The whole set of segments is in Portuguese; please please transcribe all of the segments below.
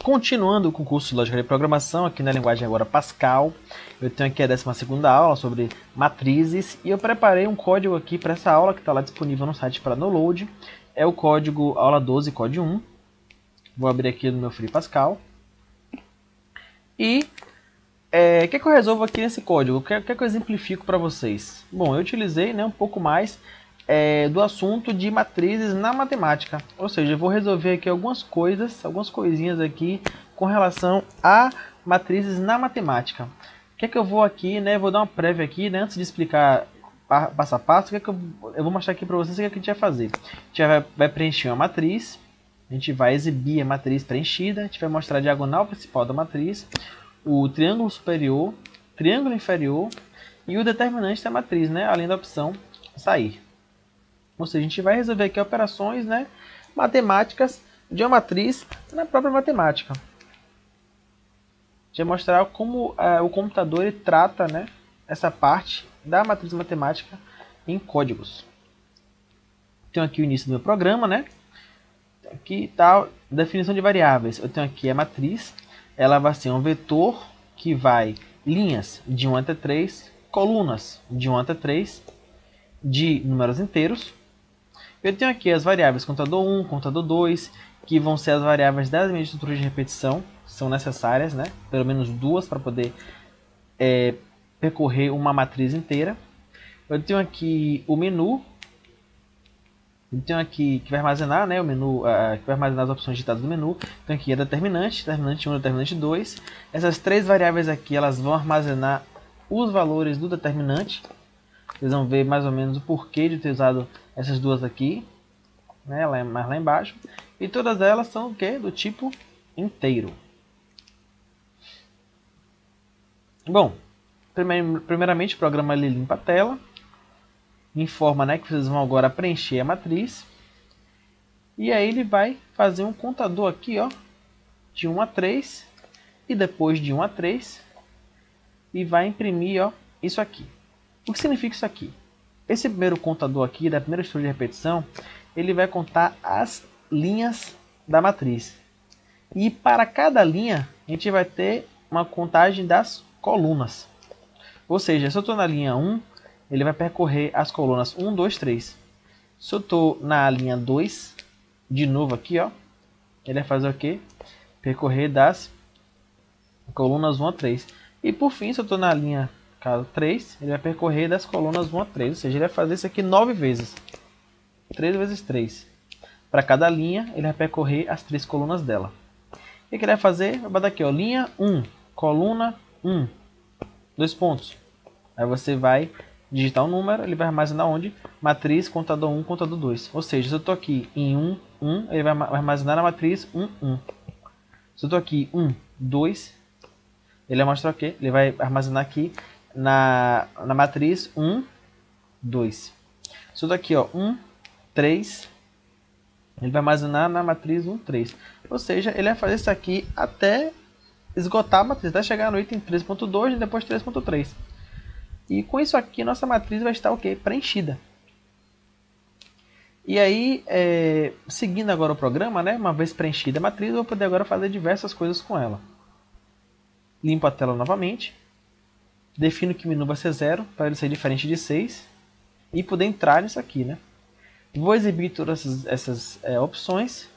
Continuando com o curso de Lógica de Programação, aqui na linguagem agora Pascal, eu tenho aqui a 12ª aula sobre matrizes e eu preparei um código aqui para essa aula que está lá disponível no site para download. É o código aula 12, código 1. Vou abrir aqui no meu Free Pascal. E o que eu resolvo aqui nesse código? O que eu exemplifico para vocês? Bom, eu utilizei um pouco mais do assunto de matrizes na matemática. Ou seja, eu vou resolver aqui algumas coisinhas aqui com relação a matrizes na matemática. O que eu vou aqui, vou dar uma prévia aqui, antes de explicar passo a passo, o que eu vou mostrar aqui para vocês o que a gente vai fazer. A gente vai preencher uma matriz, a gente vai exibir a matriz preenchida, a gente vai mostrar a diagonal principal da matriz, o triângulo superior, triângulo inferior e o determinante da matriz, além da opção sair. Ou seja, a gente vai resolver aqui operações matemáticas de uma matriz na própria matemática. A gente vai mostrar como o computador ele trata essa parte da matriz matemática em códigos. Tenho aqui o início do meu programa, Aqui está a definição de variáveis. Eu tenho aqui a matriz, ela vai ser um vetor que vai linhas de 1 até 3, colunas de 1 até 3, de números inteiros. Eu tenho aqui as variáveis contador 1, contador 2, que vão ser as variáveis das minhas estruturas de repetição, são necessárias, pelo menos duas para poder percorrer uma matriz inteira. Eu tenho aqui o menu, eu tenho aqui que vai armazenar, o menu, que vai armazenar as opções digitadas do menu. Tenho aqui a determinante, determinante 1 e determinante 2. Essas três variáveis aqui, elas vão armazenar os valores do determinante. Vocês vão ver mais ou menos o porquê de ter usado essas duas aqui, mais lá embaixo. E todas elas são o quê? Do tipo inteiro. Bom, primeiramente o programa ele limpa a tela, informa que vocês vão agora preencher a matriz. E aí ele vai fazer um contador aqui, de 1 a 3, e depois de 1 a 3, e vai imprimir isso aqui. O que significa isso aqui? Esse primeiro contador aqui, da primeira estrutura de repetição, ele vai contar as linhas da matriz. E para cada linha, a gente vai ter uma contagem das colunas. Ou seja, se eu estou na linha 1, ele vai percorrer as colunas 1, 2, 3. Se eu estou na linha 2, de novo aqui, ele vai fazer o quê? Percorrer das colunas 1 a 3. E por fim, se eu estou na linha 3, ele vai percorrer das colunas 1 a 3, ou seja, ele vai fazer isso aqui 9 vezes. 3 vezes 3. Para cada linha, ele vai percorrer as 3 colunas dela. O que ele vai fazer? Vai botar aqui, linha 1, coluna 1, 2 pontos. Aí você vai digitar um número, ele vai armazenar onde? Matriz, contador 1, contador 2. Ou seja, se eu estou aqui em 1, 1, ele vai armazenar na matriz 1, 1. Se eu estou aqui 1, 2, ele vai mostrar o quê? Ele vai armazenar aqui na matriz 1, 2. Se eu daqui 1, 3, ele vai armazenar na matriz 1, 3. Ou seja, ele vai fazer isso aqui até esgotar a matriz, até chegar no item 3.2 e depois 3.3. E com isso aqui, nossa matriz vai estar o quê? Preenchida. E aí, seguindo agora o programa, uma vez preenchida a matriz, eu vou poder agora fazer diversas coisas com ela. Limpo a tela novamente. Defino que o menu vai ser 0, para ele ser diferente de 6. E poder entrar nisso aqui, Vou exibir todas essas opções.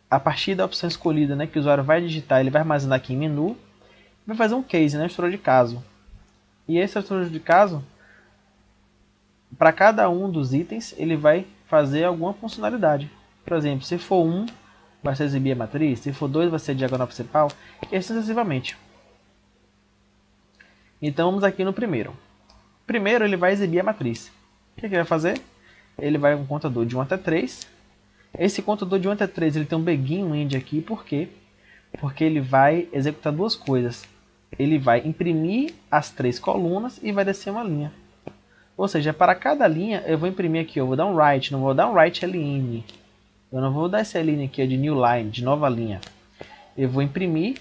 A partir da opção escolhida, que o usuário vai digitar, ele vai armazenar aqui em menu. Vai fazer um case, uma estrutura de caso. E essa estrutura de caso, para cada um dos itens, ele vai fazer alguma funcionalidade. Por exemplo, se for 1, vai ser exibir a matriz. Se for 2, vai ser a diagonal principal. E assim sucessivamente. Então vamos aqui no primeiro. Primeiro ele vai exibir a matriz. O que ele vai fazer? Ele vai um contador de 1 até 3. Esse contador de 1 até 3 ele tem um begin, um end aqui. Por quê? Porque ele vai executar duas coisas. Ele vai imprimir as 3 colunas e vai descer uma linha. Ou seja, para cada linha eu vou imprimir aqui. Eu vou dar um write, não vou dar um write ln. Eu não vou dar esse ln aqui de new line, de nova linha. Eu vou imprimir,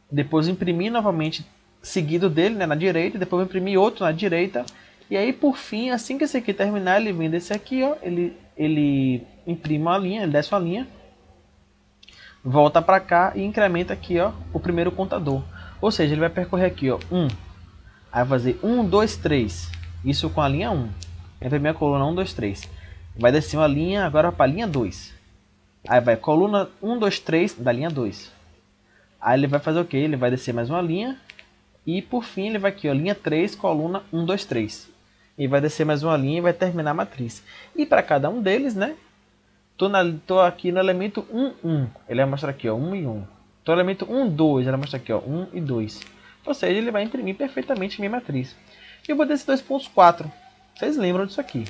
depois imprimir novamente seguido dele, na direita, depois vou imprimir outro na direita, e aí por fim, assim que esse aqui terminar, ele vem desse aqui, ele imprime uma linha, ele desce uma linha, volta para cá e incrementa aqui, ó, o primeiro contador. Ou seja, ele vai percorrer aqui, ó, 1. Aí vai fazer 1, 2, 3. Isso com a linha 1. Aí vai minha coluna 1, 2, 3. Vai descer uma linha agora para a linha 2. Aí vai coluna 1, 2, 3 da linha 2. Aí ele vai fazer o quê? Ele vai descer mais uma linha. E por fim ele vai aqui, ó, linha 3, coluna 1, 2, 3. E vai descer mais uma linha e vai terminar a matriz. E para cada um deles, né? Tô aqui no elemento 1, 1. Ele vai mostrar aqui, ó, 1 e 1. Tô no elemento 1, 2. Ele vai mostrar aqui, ó, 1 e 2. Ou seja, ele vai imprimir perfeitamente minha matriz. E eu vou descer 2.4. Vocês lembram disso aqui?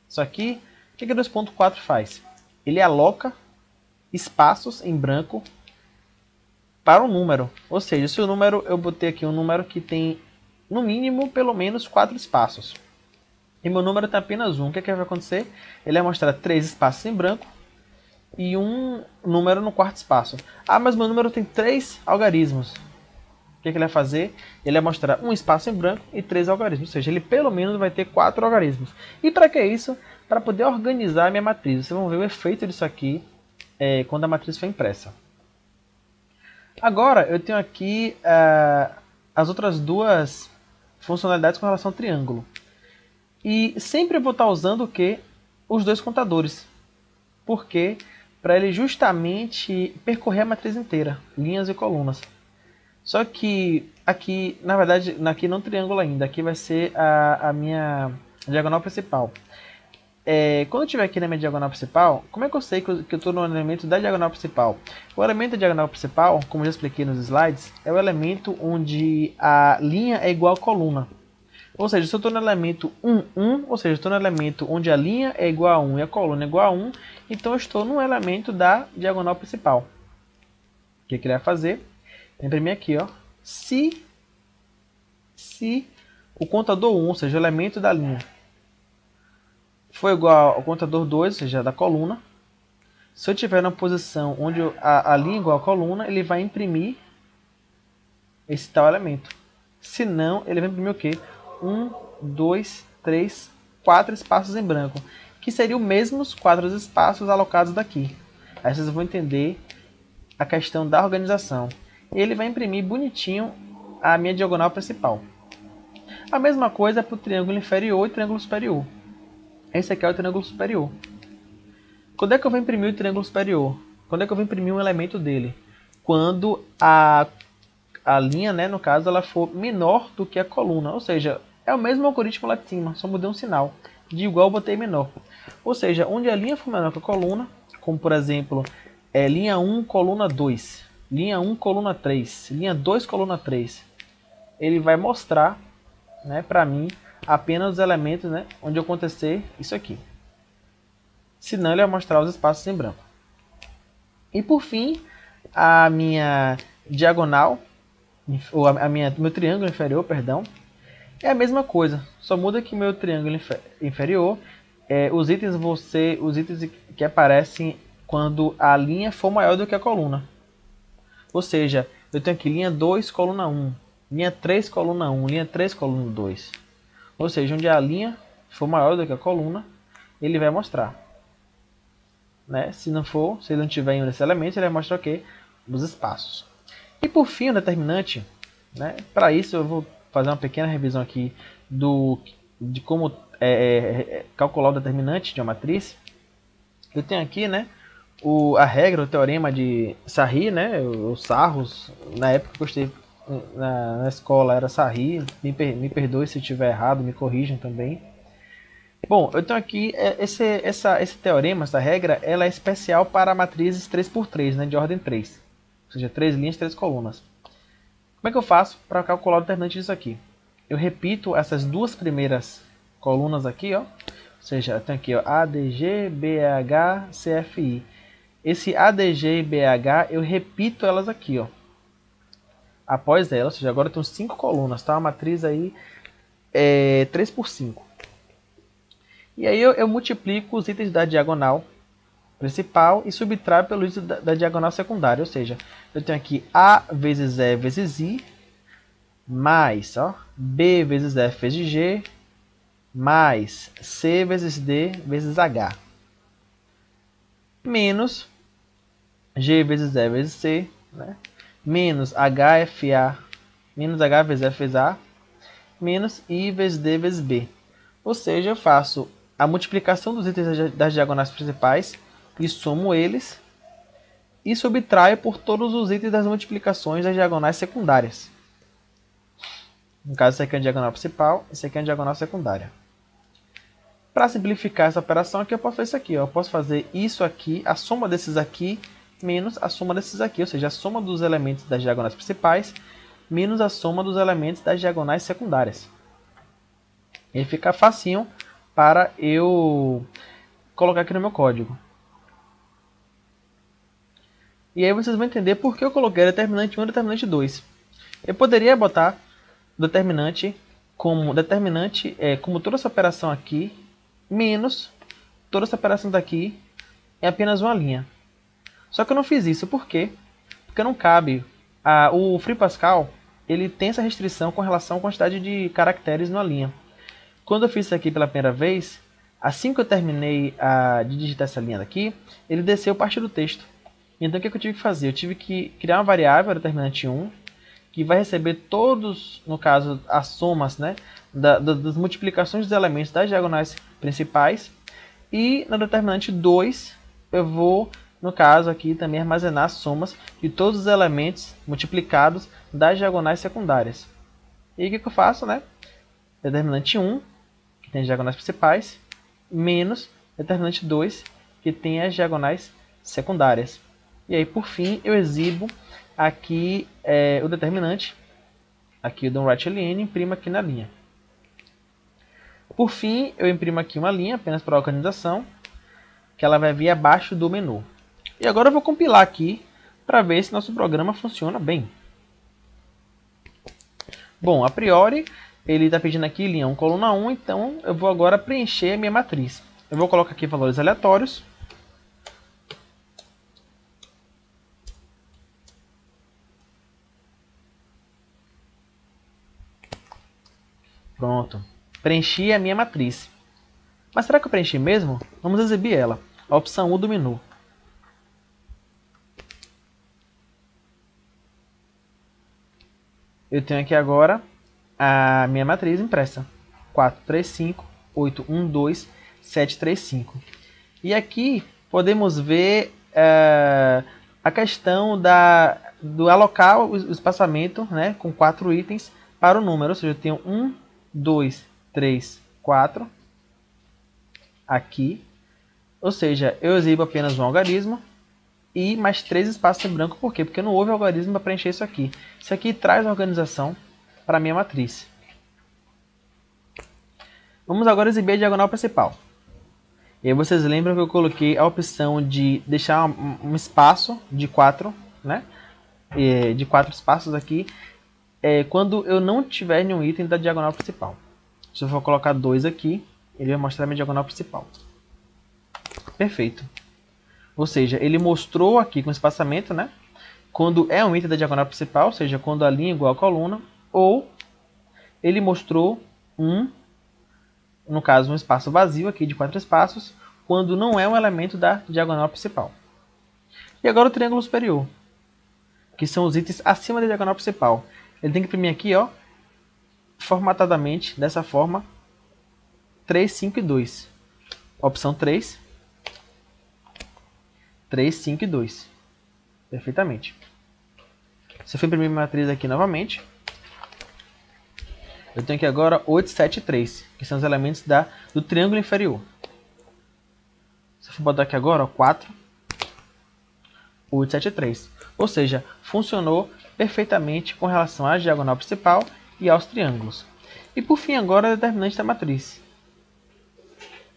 Isso aqui, o que 2.4 faz? Ele aloca espaços em branco para um número. Ou seja, se o número, eu botei aqui um número que tem no mínimo pelo menos 4 espaços. E meu número tem apenas um. O que vai acontecer? Ele vai mostrar 3 espaços em branco e um número no quarto espaço. Ah, mas meu número tem 3 algarismos. O que ele vai fazer? Ele vai mostrar um espaço em branco e 3 algarismos. Ou seja, ele pelo menos vai ter 4 algarismos. E para que isso? Para poder organizar a minha matriz. Vocês vão ver o efeito disso aqui quando a matriz for impressa. Agora eu tenho aqui as outras duas funcionalidades com relação ao triângulo. E sempre eu vou estar usando o que? Os dois contadores. Por quê? Para ele justamente percorrer a matriz inteira, linhas e colunas. Só que aqui, na verdade, aqui não triângulo ainda, aqui vai ser a minha diagonal principal. Quando eu estiver aqui na minha diagonal principal, como é que eu sei que eu estou no elemento da diagonal principal? O elemento da diagonal principal, como eu já expliquei nos slides, é o elemento onde a linha é igual à coluna. Ou seja, se eu estou no elemento 1, 1, ou seja, estou no elemento onde a linha é igual a 1 e a coluna é igual a 1, então eu estou no elemento da diagonal principal. O que ele vai fazer? Imprimir aqui, ó, se o contador 1, ou seja, o elemento da linha, for igual ao contador 2, ou seja, da coluna, se eu tiver na posição onde a linha é igual à coluna, ele vai imprimir esse tal elemento. Se não, ele vai imprimir o quê? 1, 2, 3, 4 espaços em branco, que seriam os mesmos 4 espaços alocados daqui. Aí vocês vão entender a questão da organização. E ele vai imprimir bonitinho a minha diagonal principal. A mesma coisa para o triângulo inferior e triângulo superior. Esse aqui é o triângulo superior. Quando é que eu vou imprimir o triângulo superior? Quando é que eu vou imprimir um elemento dele? Quando a linha, né, no caso, ela for menor do que a coluna. Ou seja, é o mesmo algoritmo lá de cima, só mudei um sinal. De igual eu botei menor. Ou seja, onde a linha for menor que a coluna, como por exemplo, linha 1, coluna 2, linha 1, coluna 3, linha 2, coluna 3, ele vai mostrar, né, para mim apenas os elementos, né, onde acontecer isso aqui. Senão ele vai mostrar os espaços em branco. E por fim, a minha diagonal, ou meu triângulo inferior, perdão, é a mesma coisa. Só muda que meu triângulo inferior, os itens vão ser os itens que aparecem quando a linha for maior do que a coluna. Ou seja, eu tenho aqui linha 2, coluna 1, linha 3, coluna 1, linha 3, coluna 2. Ou seja, onde a linha for maior do que a coluna, ele vai mostrar. Né? Se não for, se ele não tiver em um desses elementos, ele vai mostrar o quê? Os espaços. E por fim, o determinante, né? Para isso eu vou fazer uma pequena revisão aqui de como calcular o determinante de uma matriz. Eu tenho aqui, né, a regra, o teorema de Sarri, né, os Sarros, na época que eu esteve na escola era Sarri, me perdoe se eu estiver errado, me corrijam também. Bom, eu tenho aqui esse teorema, essa regra, ela é especial para matrizes 3x3, né, de ordem 3. Ou seja, 3 linhas, 3 colunas. Como é que eu faço para calcular o determinante disso aqui? Eu repito essas duas primeiras colunas aqui, ó. Ou seja, eu tenho aqui, ó, ADG, BH, CFI. Esse ADG e BH, eu repito elas aqui, ó. Após elas, ou seja, agora eu tenho 5 colunas, tá? Uma matriz aí 3x5. E aí eu multiplico os itens da diagonal principal e subtraio pelo item da diagonal secundária. Ou seja, eu tenho aqui A vezes E vezes I, mais B vezes F vezes G, mais C vezes D vezes H, menos G vezes E vezes C, né? Menos HFA, menos H vezes F vezes A, menos I vezes D vezes B. Ou seja, eu faço a multiplicação dos itens das diagonais principais e somo eles e subtraio por todos os itens das multiplicações das diagonais secundárias. No caso, esse aqui é a diagonal principal, esse aqui é a diagonal secundária. Para simplificar essa operação aqui, eu posso fazer isso aqui. Eu posso fazer isso aqui, a soma desses aqui, menos a soma desses aqui. Ou seja, a soma dos elementos das diagonais principais, menos a soma dos elementos das diagonais secundárias. E fica facinho para eu colocar aqui no meu código. E aí vocês vão entender por que eu coloquei determinante 1 e determinante 2. Eu poderia botar determinante como toda essa operação aqui, menos toda essa operação daqui em apenas uma linha. Só que eu não fiz isso, por quê? Porque não cabe. O Free Pascal ele tem essa restrição com relação à quantidade de caracteres numa linha. Quando eu fiz isso aqui pela primeira vez, assim que eu terminei de digitar essa linha daqui, ele desceu parte do texto. Então o que eu tive que fazer? Eu tive que criar uma variável, determinante 1, que vai receber todos, no caso, as somas, né, das multiplicações dos elementos das diagonais principais. E na determinante 2, eu vou, no caso aqui, também armazenar as somas de todos os elementos multiplicados das diagonais secundárias. E o que eu faço, né? Determinante 1, que tem as diagonais principais, menos determinante 2, que tem as diagonais secundárias. E aí, por fim, eu exibo aqui o determinante, aqui o DonWriteLN, imprimo aqui na linha. Por fim, eu imprimo aqui uma linha, apenas para organização, que ela vai vir abaixo do menu. E agora eu vou compilar aqui, para ver se nosso programa funciona bem. Bom, a priori, ele está pedindo aqui linha 1, coluna 1, então eu vou agora preencher a minha matriz. Eu vou colocar aqui valores aleatórios. Pronto, preenchi a minha matriz. Mas será que eu preenchi mesmo? Vamos exibir ela. A opção 1 do menu. Eu tenho aqui agora a minha matriz impressa. 4, 3, 5, 8, 1, 2, 7, 3, 5. E aqui podemos ver a questão do alocar o espaçamento, né, com 4 itens para o número. Ou seja, eu tenho 1, 2, 3, 4 aqui. Ou seja, eu exibo apenas um algarismo e mais 3 espaços em branco. Por quê? Porque não houve algarismo para preencher isso aqui. Isso aqui traz organização para a minha matriz. Vamos agora exibir a diagonal principal. E aí vocês lembram que eu coloquei a opção de deixar um espaço de 4, né? De 4 espaços aqui, quando eu não tiver nenhum item da diagonal principal. Se eu for colocar 2 aqui, ele vai mostrar a minha diagonal principal. Perfeito. Ou seja, ele mostrou aqui com espaçamento, né? Quando é um item da diagonal principal, ou seja, quando a linha é igual à coluna, ou ele mostrou no caso, um espaço vazio aqui de 4 espaços, quando não é um elemento da diagonal principal. E agora o triângulo superior, que são os itens acima da diagonal principal. Ele tem que imprimir aqui, ó, formatadamente, dessa forma, 3, 5 e 2. Opção 3, 3, 5 e 2. Perfeitamente. Se eu for imprimir minha matriz aqui novamente, eu tenho aqui agora 8, 7 e 3, que são os elementos do triângulo inferior. Se eu for botar aqui agora, ó, 4, 8, 7 e 3. Ou seja, funcionou perfeitamente com relação à diagonal principal e aos triângulos. E por fim agora, o determinante da matriz.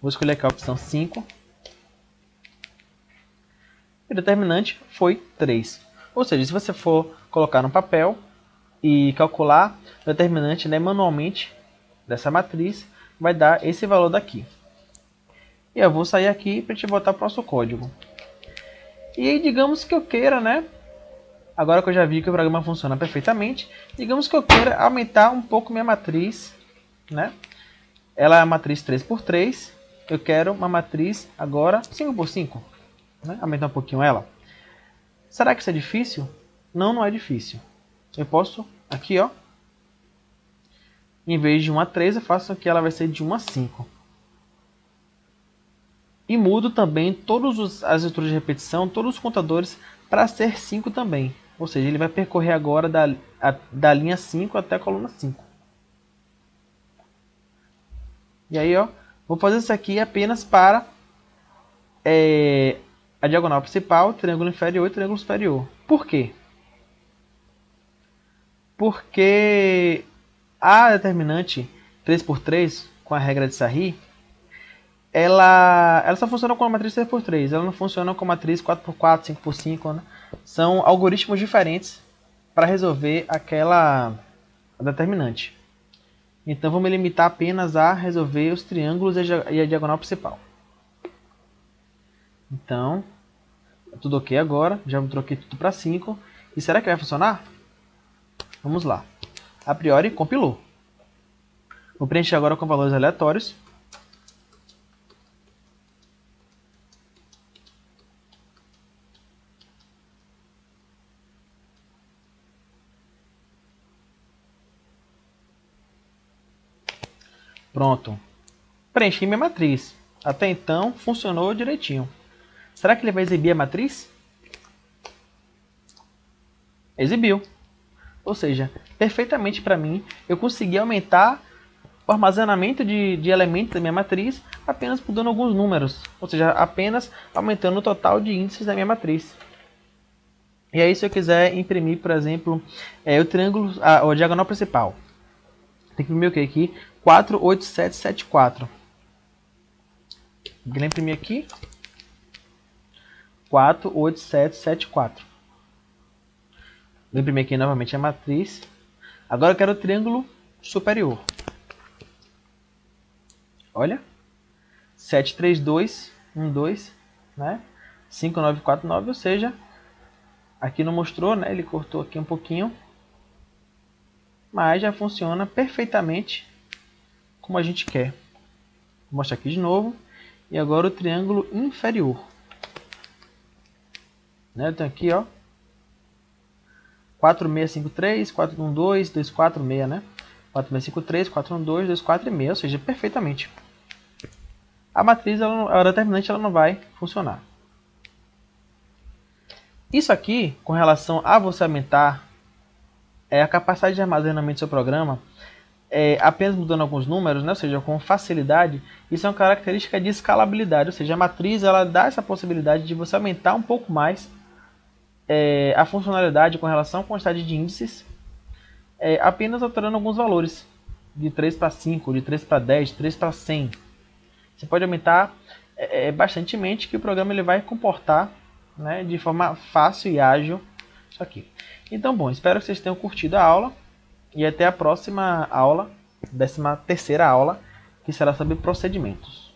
Vou escolher aqui a opção 5. E o determinante foi 3. Ou seja, se você for colocar no papel e calcular o determinante, né, manualmente dessa matriz, vai dar esse valor daqui. E eu vou sair aqui para a gente voltar para o nosso código. E aí, digamos que eu queira, né? Agora que eu já vi que o programa funciona perfeitamente, digamos que eu queira aumentar um pouco minha matriz, né? Ela é a matriz 3×3. Eu quero uma matriz agora 5×5. Né? Aumentar um pouquinho ela. Será que isso é difícil? Não, não é difícil. Eu posso, aqui ó, em vez de 1 a 3, eu faço que ela vai ser de 1 a 5. E mudo também todas as estruturas de repetição, todos os contadores, para ser 5 também. Ou seja, ele vai percorrer agora da linha 5 até a coluna 5. E aí, ó, vou fazer isso aqui apenas para a diagonal principal, triângulo inferior e triângulo superior. Por quê? Porque a determinante 3×3, com a regra de Sarri, ela só funciona com a matriz 3×3, ela não funciona com a matriz 4×4, 5×5, né? São algoritmos diferentes para resolver aquela determinante. Então vou me limitar apenas a resolver os triângulos e a diagonal principal. Então, tudo ok agora, já troquei tudo para 5. E será que vai funcionar? Vamos lá. A priori, compilou. Vou preencher agora com valores aleatórios. Pronto. Preenchi minha matriz. Até então, funcionou direitinho. Será que ele vai exibir a matriz? Exibiu. Ou seja, perfeitamente para mim, eu consegui aumentar o armazenamento de elementos da minha matriz apenas mudando alguns números. Ou seja, apenas aumentando o total de índices da minha matriz. E aí, se eu quiser imprimir, por exemplo, o triângulo, a diagonal principal. Tem que imprimir o que aqui? 4, 8, 7, 7, 4. Vou imprimir aqui. 4, 8, 7, 7, 4. Vou imprimir aqui novamente a matriz. Agora eu quero o triângulo superior. Olha. 7, 3, 2, 1, 2, né? 5, 9, 4, 9, ou seja, aqui não mostrou, né? Ele cortou aqui um pouquinho. Mas já funciona perfeitamente como a gente quer. Vou mostrar aqui de novo. E agora o triângulo inferior. Né? Eu tenho aqui, ó. 4, 6, 5, 3, 4, 1, 2, 2, 4, 6, né? 4, 6, 5, 3, 4, 1, 2, 2, 4 e 6, ou seja, perfeitamente. A matriz, a determinante, ela não vai funcionar. Isso aqui, com relação a você aumentar a capacidade de armazenamento do seu programa, apenas mudando alguns números, né? Ou seja, com facilidade, isso é uma característica de escalabilidade, ou seja, a matriz ela dá essa possibilidade de você aumentar um pouco mais a funcionalidade com relação à quantidade de índices, apenas alterando alguns valores, de 3 para 5, de 3 para 10, de 3 para 100. Você pode aumentar bastantemente que o programa ele vai comportar, né, de forma fácil e ágil isso aqui. Então, bom, espero que vocês tenham curtido a aula e até a próxima aula, 13ª aula, que será sobre procedimentos.